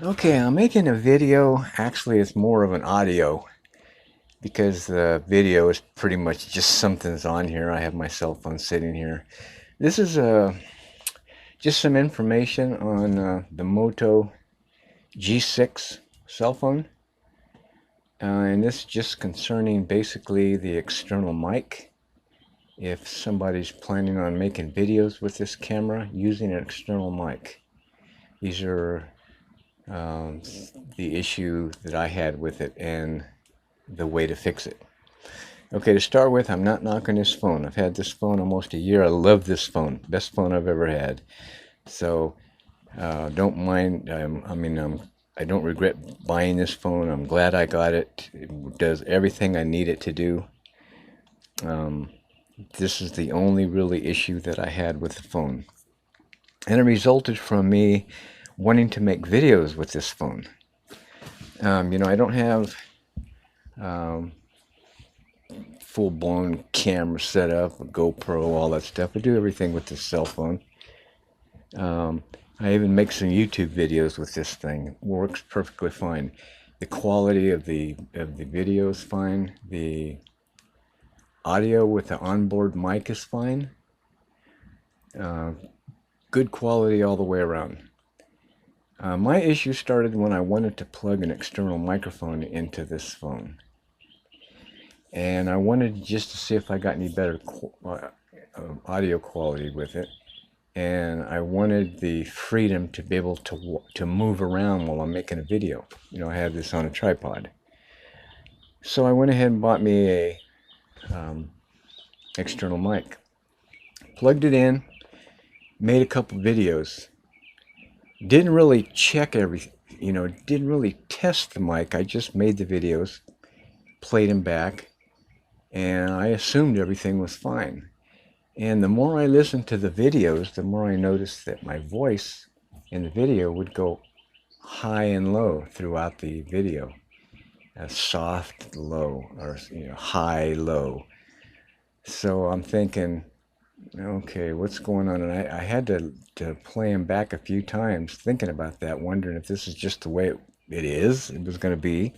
Okay, I'm making a video. Actually, it's more of an audio because the video is pretty much just something's on here. I have my cell phone sitting here. This is just some information on the Moto G6 cell phone. And this is just concerning basically the external mic. If somebody's planning on making videos with this camera using an external mic. These are um, the issue that I had with it and the way to fix it. Okay, to start with, I'm not knocking this phone. I've had this phone almost a year. I love this phone. Best phone I've ever had. So don't mind. I don't regret buying this phone. I'm glad I got it. It does everything I need it to do. This is the only really issue that I had with the phone. And it resulted from me wanting to make videos with this phone. I don't have full-blown camera setup, a GoPro, all that stuff. I do everything with this cell phone. I even make some YouTube videos with this thing. It works perfectly fine. The quality of the video is fine. The audio with the onboard mic is fine. Good quality all the way around. My issue started when I wanted to plug an external microphone into this phone. And I wanted just to see if I got any better audio quality with it. And I wanted the freedom to be able to move around while I'm making a video. I have this on a tripod. So I went ahead and bought me a external mic. Plugged it in, made a couple videos. Didn't really check everything, didn't really test the mic. I just made the videos, played them back, and I assumed everything was fine. And the more I listened to the videos, the more I noticed that my voice in the video would go high and low throughout the video. A soft low, or high low. So I'm thinking, okay, what's going on? And I had to play them back a few times thinking about that, wondering if this is just the way it was going to be.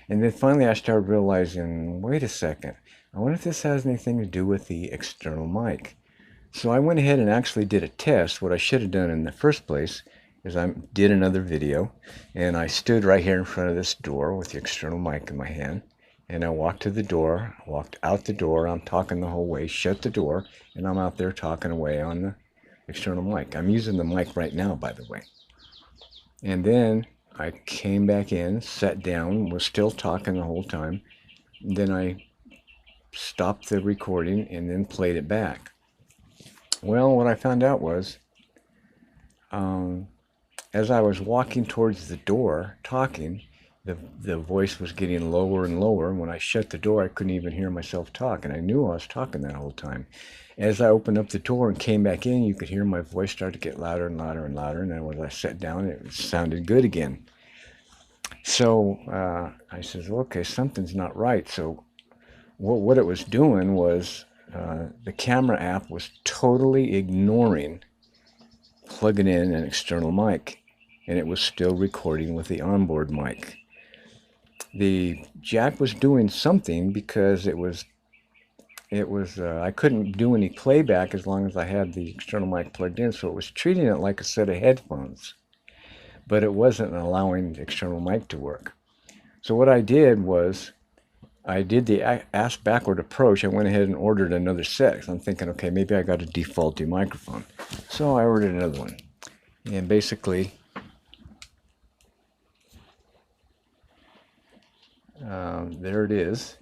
And then finally I started realizing, wait a second, I wonder if this has anything to do with the external mic. So I went ahead and actually did a test. What I should have done in the first place is I did another video, and I stood right here in front of this door with the external mic in my hand, and I walked to the door, walked out the door, I'm talking the whole way, shut the door, and I'm out there talking away on the external mic. I'm using the mic right now, by the way. And then I came back in, sat down, was still talking the whole time. Then I stopped the recording and then played it back. Well, what I found out was, as I was walking towards the door talking, the voice was getting lower and lower. And when I shut the door, I couldn't even hear myself talk. And I knew I was talking that whole time. As I opened up the door and came back in, you could hear my voice start to get louder and louder and louder. And then when I sat down, it sounded good again. So I says, well, okay, something's not right. So what it was doing was the camera app was totally ignoring plugging in an external mic, and it was still recording with the onboard mic. The jack was doing something because I couldn't do any playback as long as I had the external mic plugged in, so it was treating it like a set of headphones, but it wasn't allowing the external mic to work. So what I did was I did the ass backward approach. I went ahead and ordered another set. So I'm thinking, okay, maybe I got a defaulty microphone. So I ordered another one. And basically, there it is.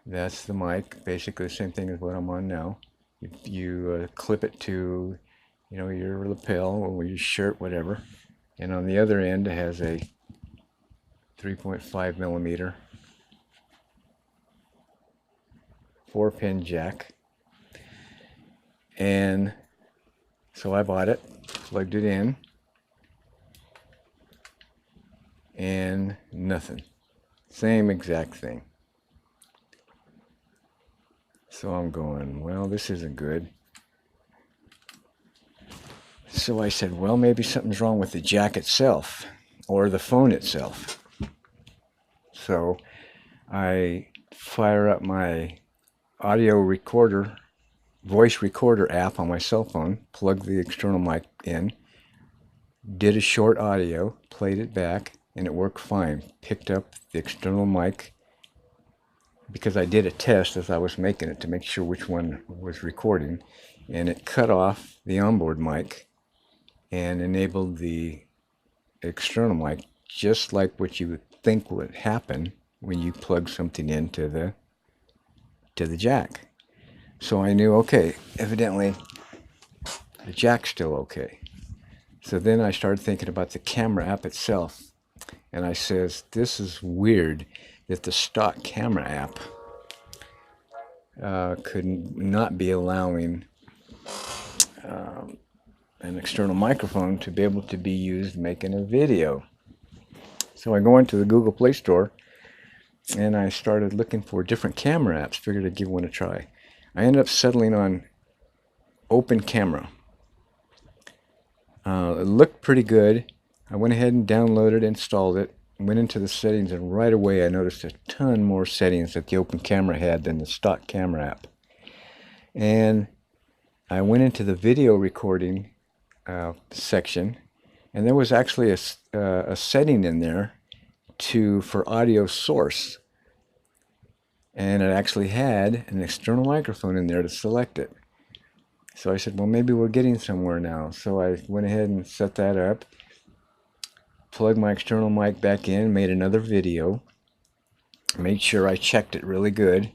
That's the mic. Basically the same thing as what I'm on now. You clip it to, your lapel or your shirt, whatever. And on the other end, it has a 3.5 millimeter 4-pin jack. And so I bought it, plugged it in, and nothing. Same exact thing. So I'm going, well, this isn't good. So I said, well, maybe something's wrong with the jack itself or the phone itself. So I fire up my audio recorder, voice recorder app on my cell phone, plug the external mic in, did a short audio, played it back, and it worked fine. Picked up the external mic because I did a test as I was making it to make sure which one was recording, and it cut off the onboard mic and enabled the external mic, just like what you would think would happen when you plug something into the jack. So I knew, okay, evidently the jack's still okay. So then I started thinking about the camera app itself, and I says, this is weird that the stock camera app could not be allowing an external microphone to be able to be used making a video. So I go into the Google Play Store and I started looking for different camera apps, figured I'd give one a try. I ended up settling on Open Camera. It looked pretty good. I went ahead and downloaded, installed it, went into the settings, and right away I noticed a ton more settings that the Open Camera had than the stock camera app. And I went into the video recording section, and there was actually a setting in there for audio source, and it actually had an external microphone in there to select it. So I said, well, maybe we're getting somewhere now. So I went ahead and set that up, plugged my external mic back in, made another video, made sure I checked it really good,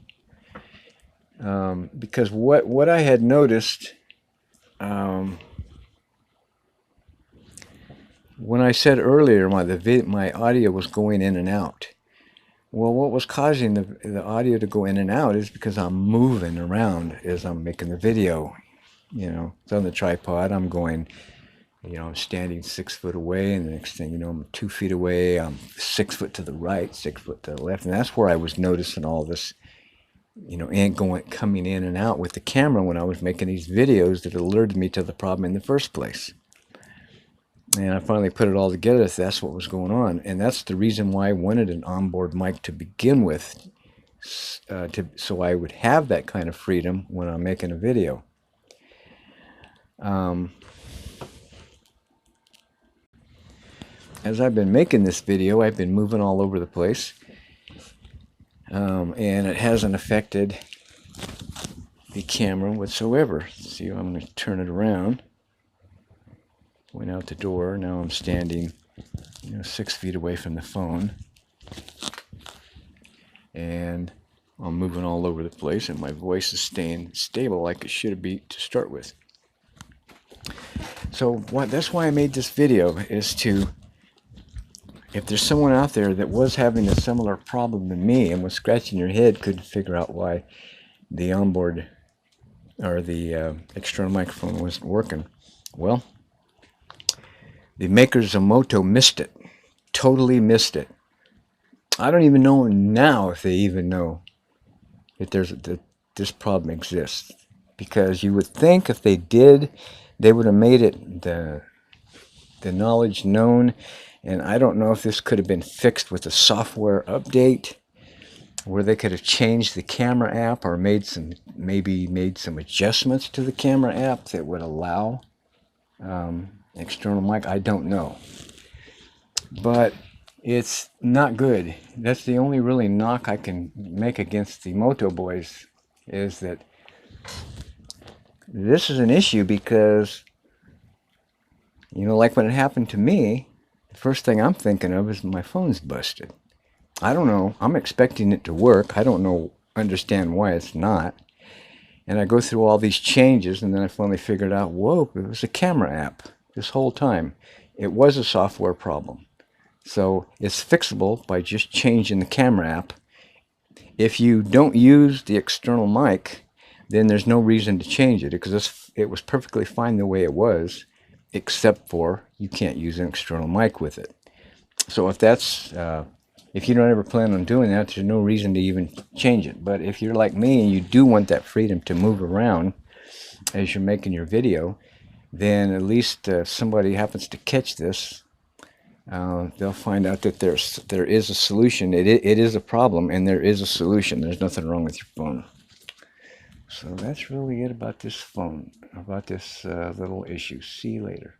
because what I had noticed when I said earlier my audio was going in and out. Well, what was causing the audio to go in and out is because I'm moving around as I'm making the video. You know, it's on the tripod. I'm going, you know, I'm standing 6 foot away, and the next thing you know, I'm 2 feet away. I'm 6 foot to the right, 6 foot to the left, and that's where I was noticing all this, you know, coming in and out with the camera when I was making these videos that alerted me to the problem in the first place. And I finally put it all together. That's what was going on, and that's the reason why I wanted an onboard mic to begin with, so I would have that kind of freedom when I'm making a video. As I've been making this video, I've been moving all over the place, and it hasn't affected the camera whatsoever. See, I'm going to turn it around. Went out the door. Now I'm standing, you know, 6 feet away from the phone, and I'm moving all over the place, and my voice is staying stable like it should be to start with. So that's why I made this video, is to, if there's someone out there that was having a similar problem than me and was scratching your head, couldn't figure out why the onboard or the external microphone wasn't working, well, the makers of Moto missed it. Totally missed it. I don't even know now if they even know that this problem exists. Because you would think if they did, they would have made it the knowledge known. And I don't know if this could have been fixed with a software update, where they could have changed the camera app or maybe made some adjustments to the camera app that would allow external mic. I don't know, but it's not good. That's the only really knock I can make against the Moto boys, is that this is an issue because, you know, like when it happened to me, the first thing I'm thinking of is my phone's busted. I don't know. I'm expecting it to work. I don't understand why it's not. And I go through all these changes, and then I finally figured out, whoa, it was a camera app this whole time. It was a software problem. So it's fixable by just changing the camera app. If you don't use the external mic, then there's no reason to change it, because it was perfectly fine the way it was, except for you can't use an external mic with it. So if you don't ever plan on doing that, there's no reason to even change it. But if you're like me and you do want that freedom to move around as you're making your video, then at least if somebody happens to catch this, they'll find out that there is a solution. It is a problem, and there is a solution. There's nothing wrong with your phone. So that's really it about this phone, about this little issue. See you later.